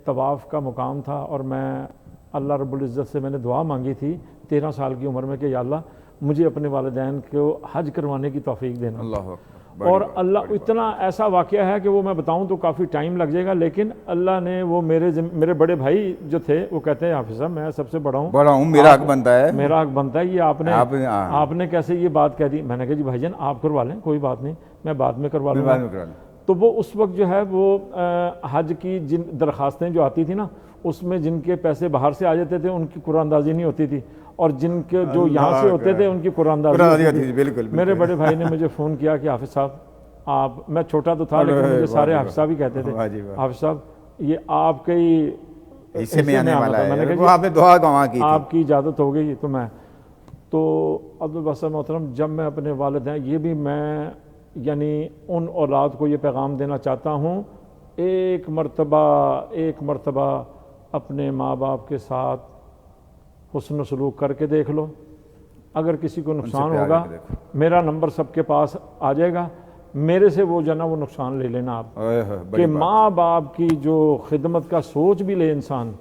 طواف کا مقام تھا اور میں اللہ رب العزت سے میں نے دعا مانگی تھی 13 سال کی عمر میں کہ یا اللہ مجھے اپنے والدین کو حج کروانے کی توفیق دینا. اللہ اکبر. اور اللہ اتنا ایسا واقعہ ہے کہ وہ میں بتاؤں تو کافی ٹائم لگ جائے گا، لیکن اللہ نے وہ میرے بڑے بھائی جو تھے وہ کہتے ہیں حافظ صاحب میں سب سے بڑا ہوں، میرا حق بنتا ہے، میرا حق بنتا ہے، یہ آپ نے کیسے یہ بات کہہ دی؟ میں نے کہا جی بھائی جان آپ کروا لیں، کوئی بات نہیں، میں بعد میں کروا لوں گا. تو وہ اس وقت جو ہے وہ حج کی جن درخواستیں جو آتی تھی نا اس میں جن کے پیسے باہر سے آ جاتے تھے ان کی قرآن اندازی نہیں ہوتی تھی، اور جن کے جو یہاں سے ہوتے تھے ان کی قرآن اندازی ہوتی تھی. بالکل. میرے بڑے بھائی نے مجھے فون کیا کہ حافظ صاحب میں چھوٹا تو تھا لیکن مجھے سارے حافظ صاحب ہی کہتے تھے، حافظ صاحب یہ آپ کے ہی حصے میں آنے والا ہے. میں نے کہا آپ نے دعا کہاں کی؟ آپ کی اجازت ہو گئی تو عبدالباسط محترم جب میں اپنے والدین یہ بھی میں یعنی ان اولاد کو یہ پیغام دینا چاہتا ہوں، ایک مرتبہ اپنے ماں باپ کے ساتھ حسن و سلوک کر کے دیکھ لو. اگر کسی کو نقصان ہوگا میرا نمبر سب کے پاس آ جائے گا، میرے سے وہ جانا وہ نقصان لے لینا آپ کہ ماں باپ کی جو خدمت کا سوچ بھی لے انسان.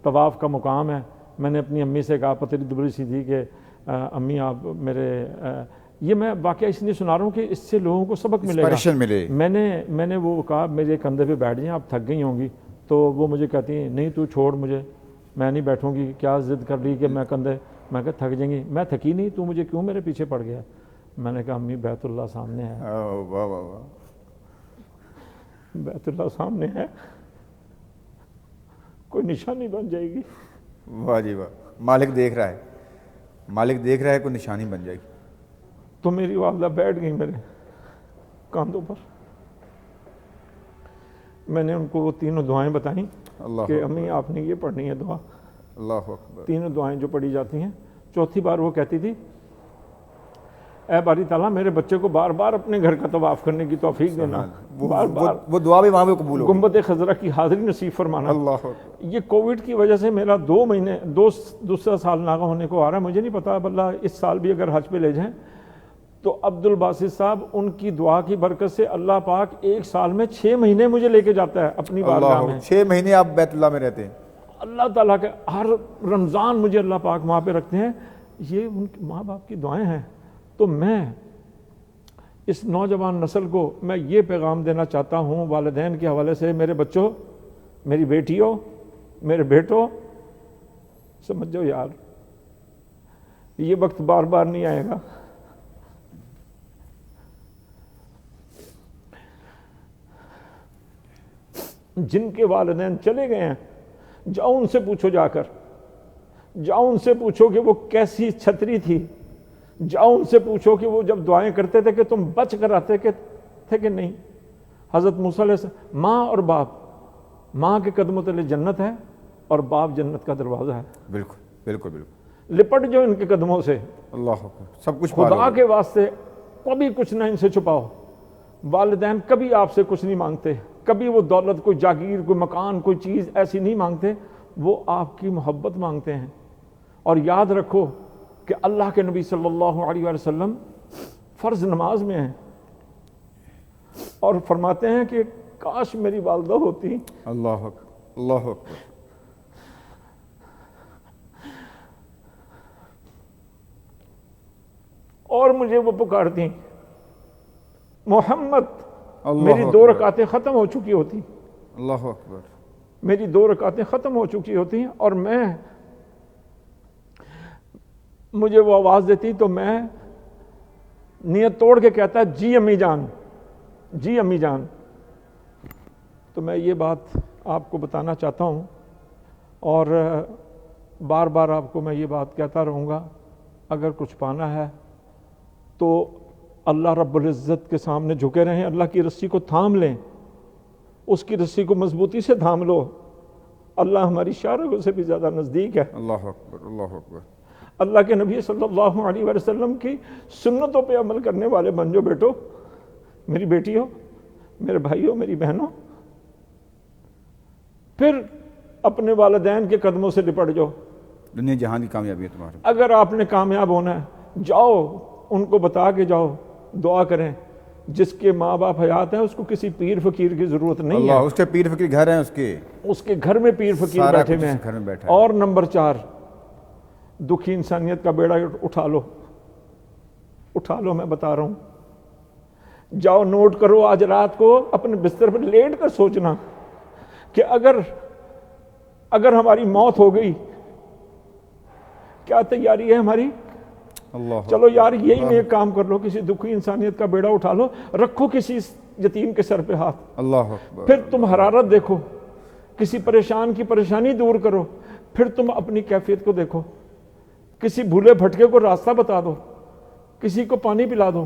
طواف کا مقام ہے. میں نے اپنی امی سے کہا پتری دبلی سی تھی کہ امی آپ میرے یہ میں واقعہ اس لیے سنا رہا ہوں کہ اس سے لوگوں کو سبق ملے گا. میں نے وہ کہا میرے کندھے پہ بیٹھ جائیں آپ تھک گئی ہوں گی، تو وہ مجھے کہتی ہیں نہیں تو چھوڑ مجھے، میں نہیں بیٹھوں گی، کیا ضد کر لی کہ میں کہا تھک جائیں گی. میں تھکی نہیں، تو مجھے کیوں میرے پیچھے پڑ گیا؟ میں نے کہا امی بیت اللہ سامنے ہے، بیت اللہ سامنے ہے، کوئی نشانی بن جائے گی. واہ جی واہ. مالک دیکھ رہا ہے کوئی نشانی بن جائے گی. تو میری والدہ بیٹھ گئی میرے کاندھوں پر. میں نے ان کو وہ تینوں دعائیں بتائیں کہ امی آپ نے یہ پڑھنی ہے دعا. اللہ اکبر. تینوں دعائیں جو پڑھی جاتی ہیں. چوتھی بار وہ کہتی تھی اے باری تعالیٰ میرے بچے کو بار بار اپنے گھر کا طواف کرنے کی توفیق دینا، بار بار وہ دعا بھی وہاں پہ قبول ہو. گنبد خضرا کی حاضری نصیب فرمانا. اللہ یہ کووڈ کی وجہ سے میرا دوسرا سال ناغہ ہونے کو آ رہا ہے. مجھے نہیں پتا اب اللہ اس سال بھی اگر حج پہ لے جائیں تو عبدالباسط صاحب ان کی دعا کی برکت سے اللہ پاک ایک سال میں 6 مہینے مجھے لے کے جاتا ہے اپنی بارگاہ میں. 6 مہینے آپ بیت اللہ میں رہتے ہیں. اللہ تعالیٰ کے ہر رمضان مجھے اللہ پاک وہاں پہ رکھتے ہیں. یہ ان کے ماں باپ کی دعائیں ہیں. تو میں اس نوجوان نسل کو میں یہ پیغام دینا چاہتا ہوں والدین کے حوالے سے، میرے بچوں، میری بیٹیوں، میرے بیٹوں، سمجھ جاؤ یار یہ وقت بار بار نہیں آئے گا. جن کے والدین چلے گئے ہیں جاؤ ان سے پوچھو، جاؤ ان سے پوچھو کہ وہ کیسی چھتری تھی. جاؤ ان سے پوچھو کہ وہ جب دعائیں کرتے تھے کہ تم بچ کر آتے تھے کہ نہیں. حضرت موسیٰ علیہ السلام، ماں اور باپ، ماں کے قدموں تلے جنت ہے اور باپ جنت کا دروازہ ہے. بالکل بالکل بالکل. لپٹ جو ان کے قدموں سے. اللہ اکبر. سب کچھ خدا کے واسطے کبھی کچھ نہ ان سے چھپاؤ. والدین کبھی آپ سے کچھ نہیں مانگتے، کبھی وہ دولت، کوئی جاگیر، کوئی مکان، کوئی چیز ایسی نہیں مانگتے، وہ آپ کی محبت مانگتے ہیں. اور یاد رکھو کہ اللہ کے نبی صلی اللہ علیہ وسلم فرض نماز میں ہیں اور فرماتے ہیں کہ کاش میری والدہ ہوتی. اللہ اکبر. اللہ اکبر. اور مجھے وہ پکارتی محمد. میری 2 رکعتیں ختم ہو چکی ہوتی. اللہ اکبر. میری 2 رکعتیں ختم ہو چکی ہوتی ہیں اور مجھے وہ آواز دیتی تو میں نیت توڑ کے کہتا جی امی جان، جی امی جان. تو میں یہ بات آپ کو بتانا چاہتا ہوں اور بار بار آپ کو میں یہ بات کہتا رہوں گا، اگر کچھ پانا ہے تو اللہ رب العزت کے سامنے جھکے رہیں، اللہ کی رسی کو تھام لیں، اس کی رسی کو مضبوطی سے تھام لو. اللہ ہماری شارگوں سے بھی زیادہ نزدیک ہے. اللہ اکبر. اللہ اکبر. اللہ کے نبی صلی اللہ علیہ وسلم کی سنتوں پہ عمل کرنے والے بن جو بیٹو، میری بیٹی ہو، میرے بھائی ہو، میری بہنوں. پھر اپنے والدین کے قدموں سے لپٹ جاؤ. دنیا جہاں کی کامیابی ہے تمہاری. اگر آپ نے کامیاب ہونا ہے جاؤ ان کو بتا کے جاؤ، دعا کریں جس کے ماں باپ حیات ہیں اس کو کسی پیر فقیر کی ضرورت نہیں ہے. اللہ اس کے پیر فقیر گھر ہیں اس کے گھر میں پیر فقیر سارا بیٹھے کچھ ہوئے اس گھر میں ہیں. بیٹھا ہے. اور نمبر 4 دکھی انسانیت کا بیڑا اٹھا لو. میں بتا رہا ہوں, جاؤ نوٹ کرو آج رات کو اپنے بستر پر لیٹ کر سوچنا کہ اگر ہماری موت ہو گئی کیا تیاری ہے ہماری. اللہ چلو یار یہی نیک کام کر لو, کسی دکھی انسانیت کا بیڑا اٹھا لو, رکھو کسی یتیم کے سر پہ ہاتھ. اللہ اکبر. پھر تم حرارت دیکھو, کسی پریشان کی پریشانی دور کرو. پھر تم اپنی کیفیت کو دیکھو, کسی بھولے بھٹکے کو راستہ بتا دو, کسی کو پانی پلا دو,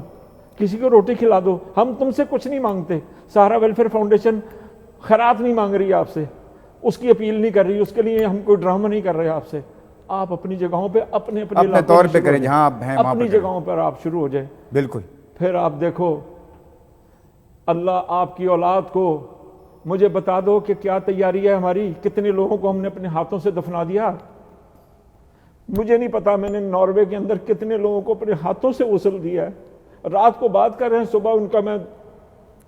کسی کو روٹی کھلا دو. ہم تم سے کچھ نہیں مانگتے. سہارا ویلفیئر فاؤنڈیشن خیرات نہیں مانگ رہی آپ سے, اس کی اپیل نہیں کر رہی, اس کے لیے ہم کوئی ڈرامہ نہیں کر رہے آپ سے. آپ اپنی جگہوں پہ اپنے طور پہ کریں جہاں آپ ہیں, اپنی جگہوں پر آپ شروع ہو جائیں. بالکل. پھر آپ دیکھو اللہ آپ کی اولاد کو مجھے بتا دو کہ کیا تیاری ہے ہماری. کتنے لوگوں کو ہم نے اپنے ہاتھوں سے دفنا دیا مجھے نہیں پتا. میں نے ناروے کے اندر کتنے لوگوں کو اپنے ہاتھوں سے غسل دیا ہے. رات کو بات کر رہے ہیں, صبح ان کا میں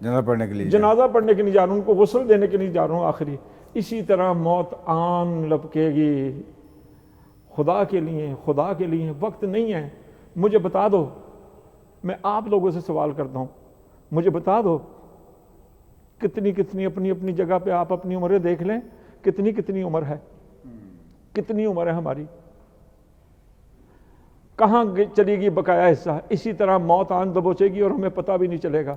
جنازہ پڑھنے کے لیے نہیں جا رہا ہوں, ان کو غسل دینے کے لیے جا رہا ہوں. آخری اسی طرح موت آن لپکے گی. خدا کے لیے وقت نہیں ہے. مجھے بتا دو, میں آپ لوگوں سے سوال کرتا ہوں, مجھے بتا دو کتنی اپنی جگہ پہ آپ اپنی عمریں دیکھ لیں, کتنی عمر ہے, کتنی عمر ہے ہماری, کہاں چلی گی بقایا حصہ. اسی طرح موت آن دبوچے گی اور ہمیں پتہ بھی نہیں چلے گا.